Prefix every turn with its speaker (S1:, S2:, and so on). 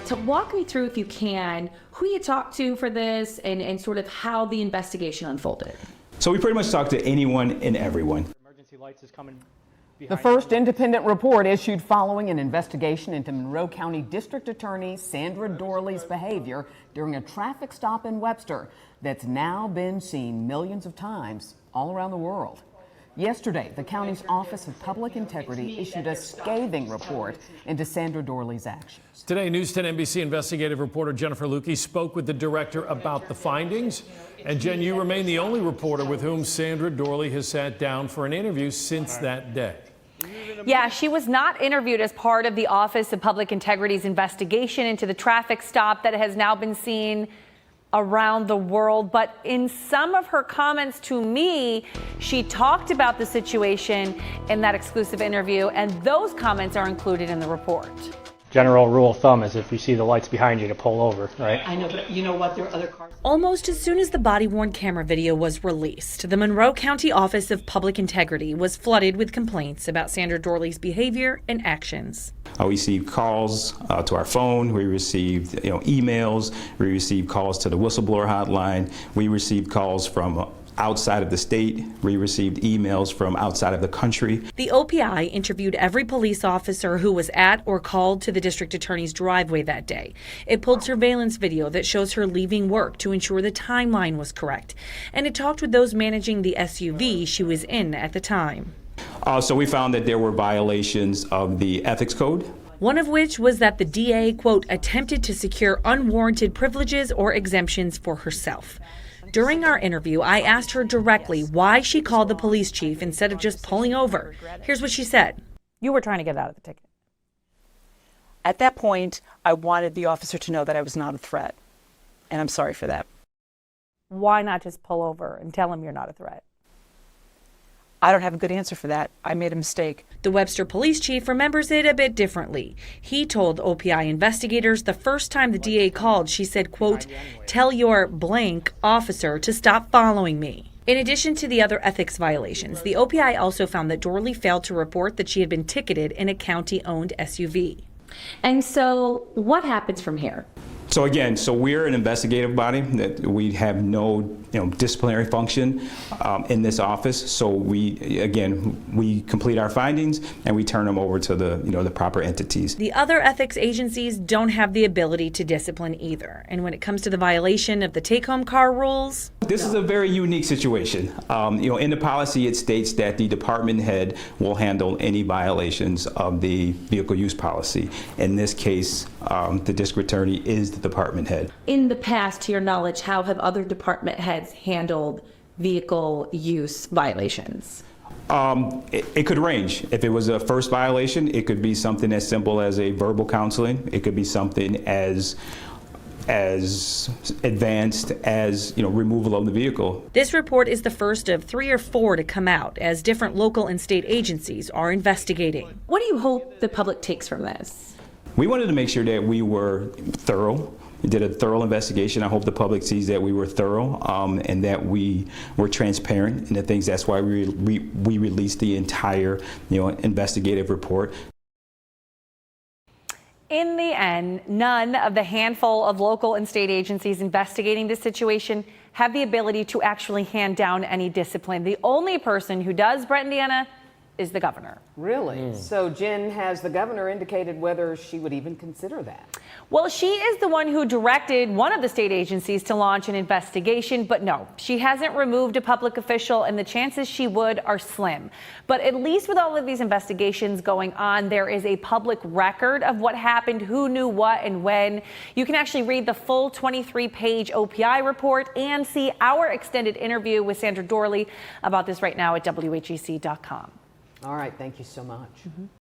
S1: To walk me through, if you can, who you talked to for this and sort of how the investigation unfolded.
S2: So we pretty much talked to anyone and everyone.
S3: Emergency lights is coming.
S4: The first independent report issued following an investigation into Monroe County District Attorney Sandra Doorley's behavior during a traffic stop in Webster that's now been seen millions of times all around the world. Yesterday, the county's Office of Public Integrity issued a scathing report into Sandra Doorley's actions.
S5: Today, News 10 NBC investigative reporter Jennifer Lukey spoke with the director about the findings. And Jen, you remain the only reporter with whom Sandra Doorley has sat down for an interview since that day.
S6: Yeah, she was not interviewed as part of the Office of Public Integrity's investigation into the traffic stop that has now been seen around the world. But in some of her comments to me, she talked about the situation in that exclusive interview, and those comments are included in the report.
S3: General rule of thumb is if you see the lights behind you to pull over, right?
S7: I know, but you know what? There are other cars.
S8: Almost as soon as the body-worn camera video was released, the Monroe County Office of Public Integrity was flooded with complaints about Sandra Doorley's behavior and actions.
S2: We received calls to our phone. We received emails. We received calls to the whistleblower hotline. We received calls from outside of the state. We received emails from outside of the country.
S8: The OPI interviewed every police officer who was at or called to the district attorney's driveway that day. It pulled surveillance video that shows her leaving work to ensure the timeline was correct. And it talked with those managing the SUV she was in at the time.
S2: So we found that there were violations of the ethics code.
S8: One of which was that the DA, quote, attempted to secure unwarranted privileges or exemptions for herself. During our interview, I asked her directly why she called the police chief instead of just pulling over. Here's what she said.
S6: You were trying to get out of the ticket.
S7: At that point, I wanted the officer to know that I was not a threat, and I'm sorry for that.
S6: Why not just pull over and tell him you're not a threat?
S7: I don't have a good answer for that. I made a mistake.
S8: The Webster police chief remembers it a bit differently. He told OPI investigators the first time the DA called, she said, quote, tell your blank officer to stop following me. In addition to the other ethics violations, the OPI also found that Doorley failed to report that she had been ticketed in a county-owned SUV.
S1: And so what happens from here?
S2: So again, we're an investigative body that we have no disciplinary function in this office. So we complete our findings and we turn them over to the proper entities.
S8: The other ethics agencies don't have the ability to discipline either. And when it comes to the violation of the take-home car rules,
S2: this is a very unique situation. In the policy, it states that the department head will handle any violations of the vehicle use policy. In this case, the district attorney is the department head.
S1: In the past, to your knowledge, how have other department heads handled vehicle use violations?
S2: It could range. If it was a first violation, it could be something as simple as a verbal counseling. It could be something as advanced as removal of the vehicle.
S8: This report is the first of 3 or 4 to come out as different local and state agencies are investigating.
S1: What do you hope the public takes from this?
S2: We wanted to make sure that we were thorough. We did a thorough investigation. I hope the public sees that we were thorough and that we were transparent in the things. That's why we released the entire investigative report.
S6: In the end, none of the handful of local and state agencies investigating this situation have the ability to actually hand down any discipline. The only person who does, Brett and Deanna, is the governor.
S4: Really? So Jen, has the governor indicated whether she would even consider that?
S6: Well, she is the one who directed one of the state agencies to launch an investigation, but no, she hasn't removed a public official, and the chances she would are slim. But at least with all of these investigations going on, there is a public record of what happened, who knew what and when. You can actually read the full 23-page OPI report and see our extended interview with Sandra Doorley about this right now at WHEC.com.
S4: All right, thank you so much.